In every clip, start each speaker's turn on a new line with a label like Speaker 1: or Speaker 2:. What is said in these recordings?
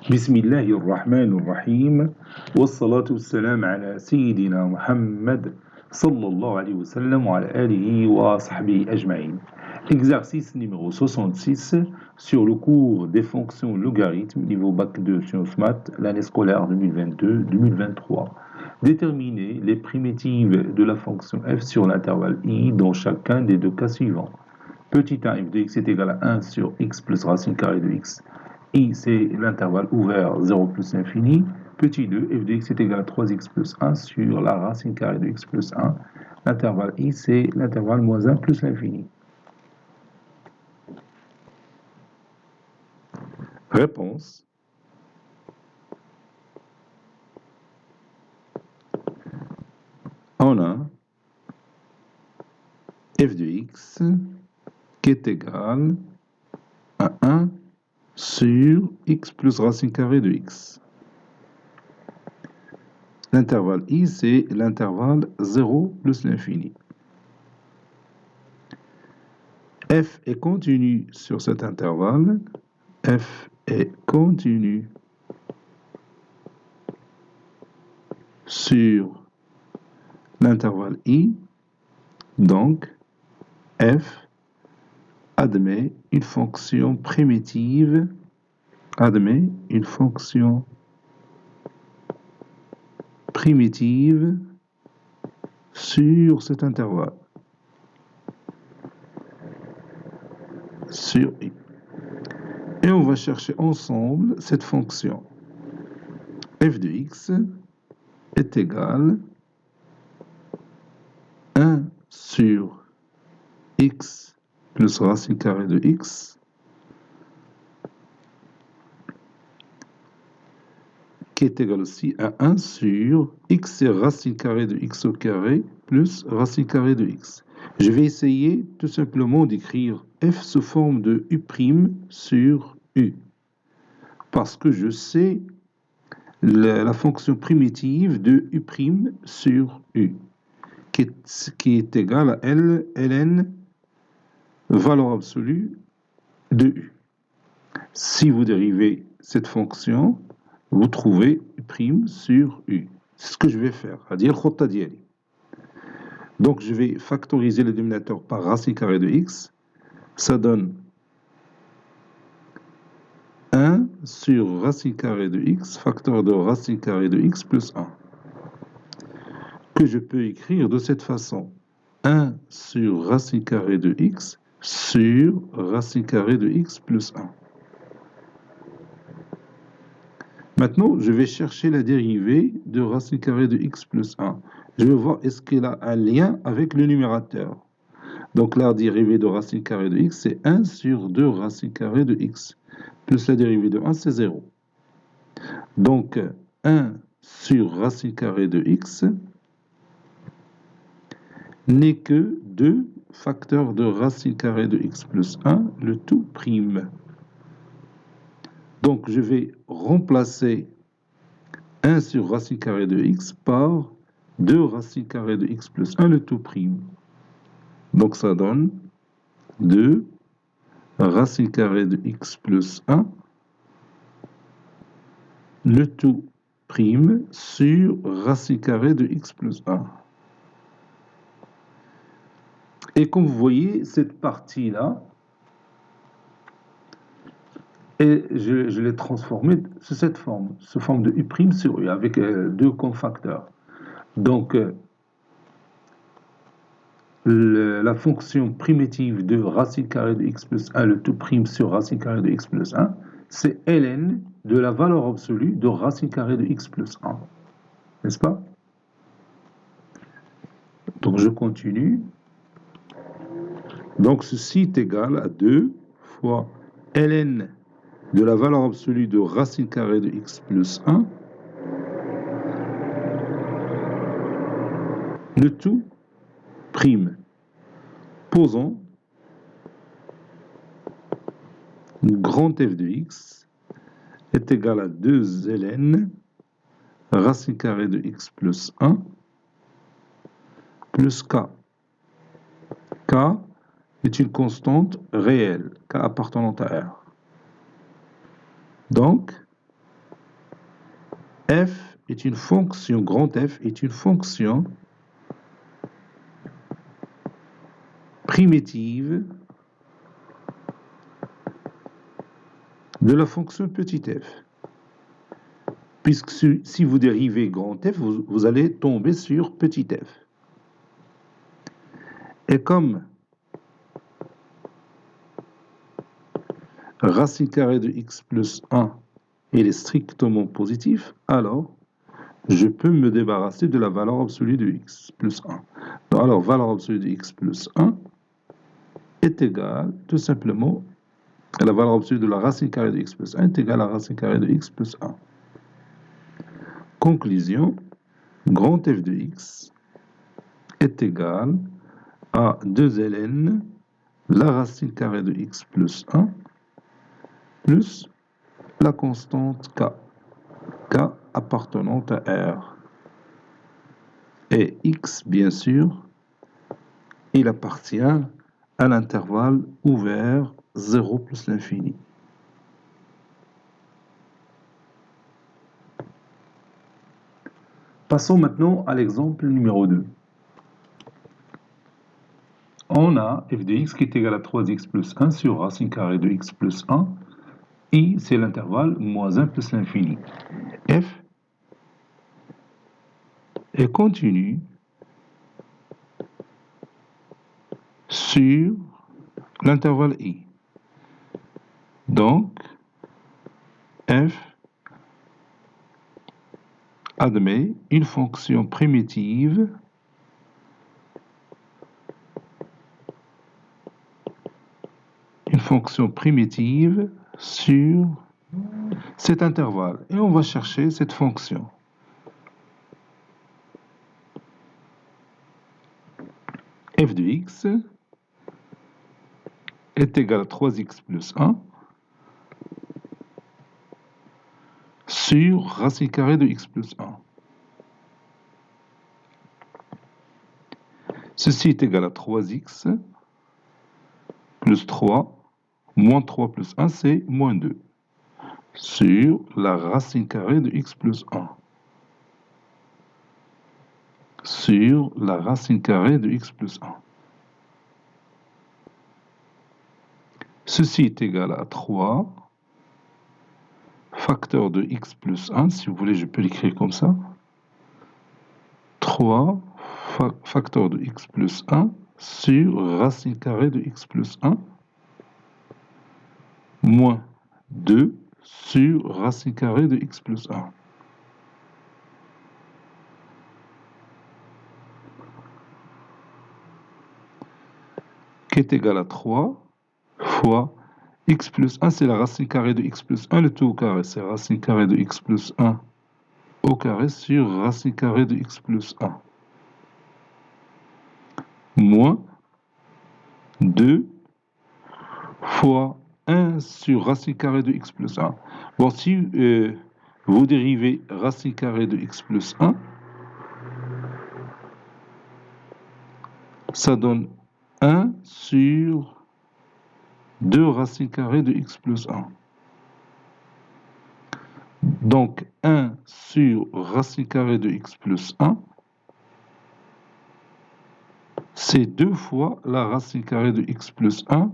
Speaker 1: بسم الله الرحمن الرحيم والصلاة والسلام على سيدنا محمد صلى الله عليه وسلم وعلى آله وصحبه أجمعين. Exercice numéro 66 sur le cours des fonctions logarithmes niveau bac 2 sciences maths l'année scolaire 2022-2023. Déterminer les primitives de la fonction f sur l'intervalle i dans chacun des deux cas suivants. Petit 1 f de x est égal à 1 sur x plus racine carrée de x. I, c'est l'intervalle ouvert 0 plus l'infini. Petit 2, f de x est égal à 3x plus 1 sur la racine carrée de x plus 1. L'intervalle I, c'est l'intervalle moins 1 plus l'infini. Réponse. On a f de x qui est égal à 1 sur x plus racine carrée de x. L'intervalle I, c'est l'intervalle 0 plus l'infini. F est continu sur cet intervalle. F est continu sur l'intervalle I. Donc, F admet une fonction primitive, sur cet intervalle, sur I. Et on va chercher ensemble cette fonction. F de x est égal à 1 sur x plus racine carrée de x qui est égal aussi à 1 sur x, c'est racine carrée de x au carré plus racine carrée de x. Je vais essayer tout simplement d'écrire f sous forme de u' sur u, parce que je sais la fonction primitive de u' sur u, qui est égale à ln, valeur absolue de u. Si vous dérivez cette fonction, vous trouvez u' sur u. C'est ce que je vais faire, c'est-à-dire khotta diali. Donc je vais factoriser le dénominateur par racine carrée de x. Ça donne 1 sur racine carrée de x, facteur de racine carrée de x plus 1. Que je peux écrire de cette façon. 1 sur racine carrée de x sur racine carrée de x plus 1. Maintenant, je vais chercher la dérivée de racine carrée de x plus 1. Je vais voir est-ce qu'elle a un lien avec le numérateur. Donc la dérivée de racine carrée de x, c'est 1 sur 2 racine carrée de x. Plus la dérivée de 1, c'est 0. Donc 1 sur racine carrée de x n'est que 2 facteurs de racine carrée de x plus 1, le tout prime. Donc je vais remplacer 1 sur racine carrée de x par 2 racine carrée de x plus 1, le tout prime. Donc ça donne 2 racine carrée de x plus 1, le tout prime sur racine carrée de x plus 1. Et comme vous voyez, cette partie-là, et je l'ai transformée sous cette forme, sous forme de u' sur u, avec 2 cofacteurs. Donc, la fonction primitive de racine carrée de x plus 1, le tout prime sur racine carrée de x plus 1, c'est ln de la valeur absolue de racine carrée de x plus 1. N'est-ce pas? Donc, je continue. Donc, ceci est égal à 2 fois ln de la valeur absolue de racine carrée de x plus 1, le tout prime. Posons grand f de x est égal à 2 ln racine carrée de x plus 1 plus k. K est une constante réelle, k appartenant à R. Donc, est une fonction, grand F est une fonction primitive de la fonction petit f. Puisque si vous dérivez grand F, vous allez tomber sur petit f. Et comme racine carrée de x plus 1 il est strictement positif, alors je peux me débarrasser de la valeur absolue de x plus 1. Alors, valeur absolue de x plus 1 est égale tout simplement à la valeur absolue de la racine carrée de x plus 1 est égale à la racine carrée de x plus 1. Conclusion, grand f de x est égal à 2ln la racine carrée de x plus 1 plus la constante k, k appartenant à R. Et x, bien sûr, il appartient à l'intervalle ouvert 0 plus l'infini. Passons maintenant à l'exemple numéro 2. On a f de x qui est égal à 3x plus 1 sur racine carrée de x plus 1. I, c'est l'intervalle moins 1 plus l'infini. F est continu sur l'intervalle I. Donc, f admet une fonction primitive sur cet intervalle. Et on va chercher cette fonction. F de x est égal à 3x plus 1 sur racine carrée de x plus 1. Ceci est égal à 3x plus 3 moins 3 plus 1, c'est moins 2 sur la racine carrée de x plus 1. Sur la racine carrée de x plus 1. Ceci est égal à 3 facteur de x plus 1, si vous voulez je peux l'écrire comme ça. 3 facteur de x plus 1 sur racine carrée de x plus 1 moins 2 sur racine carrée de x plus 1. Qui est égal à 3 fois x plus 1, c'est la racine carrée de x plus 1, le tout au carré, c'est racine carrée de x plus 1 au carré sur racine carrée de x plus 1. Moins 2 fois 1 sur racine carrée de x plus 1. Bon, si vous dérivez racine carrée de x plus 1, ça donne 1 sur 2 racine carrée de x plus 1. Donc 1 sur racine carrée de x plus 1, c'est 2 fois la racine carrée de x plus 1,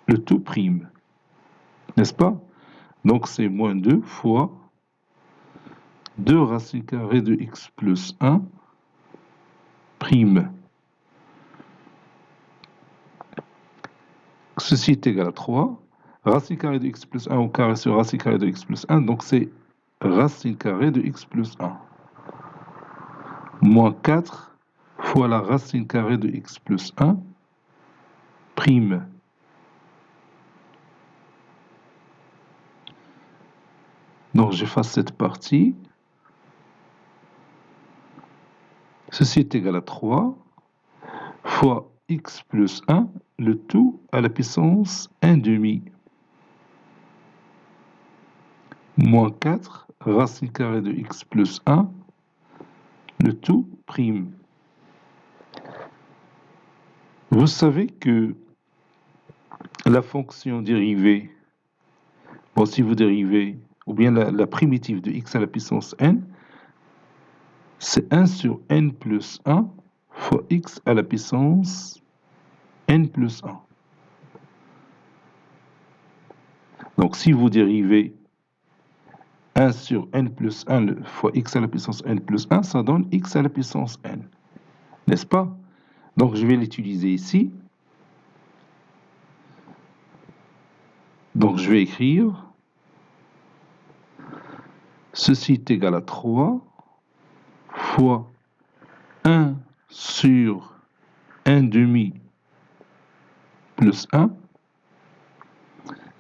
Speaker 1: le tout prime. N'est-ce pas? Donc c'est moins 2 fois 2 racine carrée de x plus 1 prime. Ceci est égal à 3. Racine carrée de x plus 1 au carré sur racine carrée de x plus 1. Donc c'est racine carrée de x plus 1. Moins 4 fois la racine carrée de x plus 1 prime. Donc j'efface cette partie. Ceci est égal à 3 fois x plus 1, le tout à la puissance 1 demi. Moins 4, racine carrée de x plus 1, le tout prime. Vous savez que la fonction dérivée, bon, si vous dérivez, ou bien la primitive de x à la puissance n, c'est 1 sur n plus 1 fois x à la puissance n plus 1. Donc, si vous dérivez 1 sur n plus 1 fois x à la puissance n plus 1, ça donne x à la puissance n. N'est-ce pas? Donc, je vais l'utiliser ici. Donc, je vais écrire ceci est égal à 3 fois 1 sur 1 demi plus 1.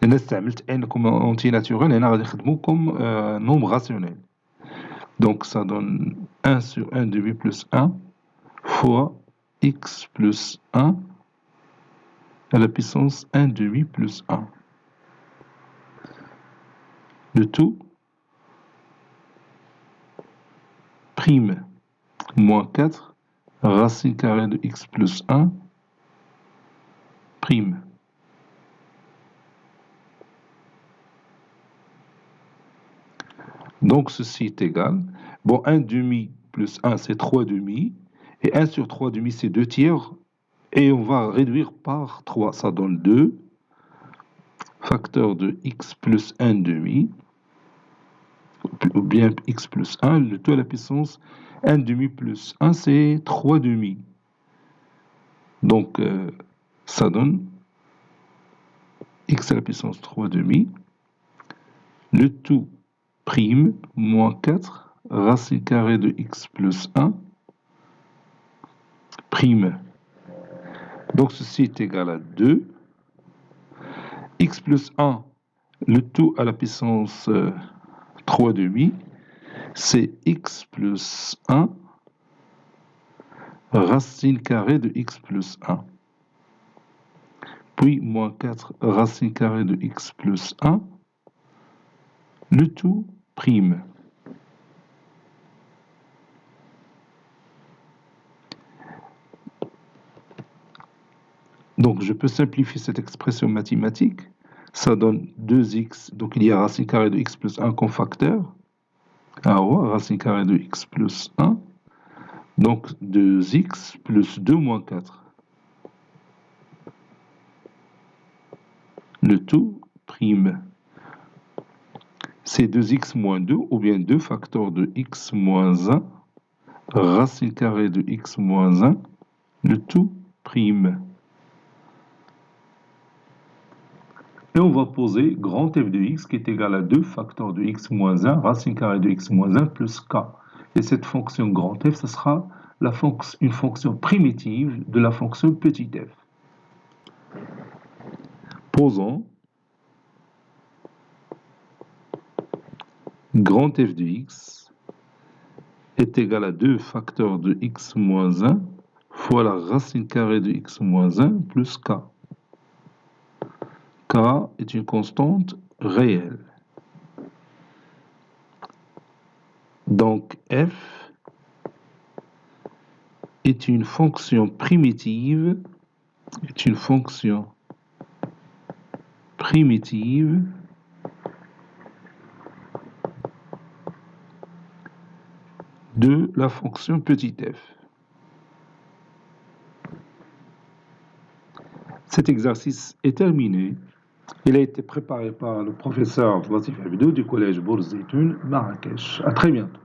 Speaker 1: أنا استعملت n comme entier naturel, et أنا غادي نخدمو comme nombre rationnel. Donc ça donne 1 sur 1 demi plus 1 fois x plus 1 à la puissance 1 demi plus 1. Le tout prime moins 4 racine carrée de x plus 1 prime. Donc ceci est égal. Bon, 1 demi plus 1 c'est 3 demi. Et 1 sur 3 demi c'est 2 tiers. Et on va réduire par 3. Ça donne 2. Facteur de x plus 1 demi. Ou bien x plus 1. Le tout à la puissance 1 demi plus 1 c'est 3 demi. Donc ça donne x à la puissance 3 demi. Le tout prime moins 4 racine carrée de x plus 1 prime. Donc ceci est égal à 2. X plus 1, le tout à la puissance 3 demi, c'est x plus 1 racine carrée de x plus 1. Puis moins 4 racine carrée de x plus 1. Le tout prime. Donc je peux simplifier cette expression mathématique. Ça donne 2x, donc il y a racine carrée de x plus 1 comme facteur. Alors, racine carrée de x plus 1. Donc 2x plus 2 moins 4. Le tout prime. C'est 2x moins 2 ou bien 2 facteurs de x moins 1. Racine carrée de x moins 1. Le tout prime. Et on va poser grand f de x qui est égal à 2 facteurs de x moins 1, racine carrée de x moins 1 plus k. Et cette fonction grand f, ce sera une fonction primitive de la fonction petit f. Posons grand f de x est égal à 2 facteurs de x moins 1 fois la racine carrée de x moins 1 plus k. K est une constante réelle. Donc f est une fonction primitive, de la fonction petit f. Cet exercice est terminé. Il a été préparé par le professeur Latif Abidou du collège Bourz Zeytoun, Marrakech. À très bientôt.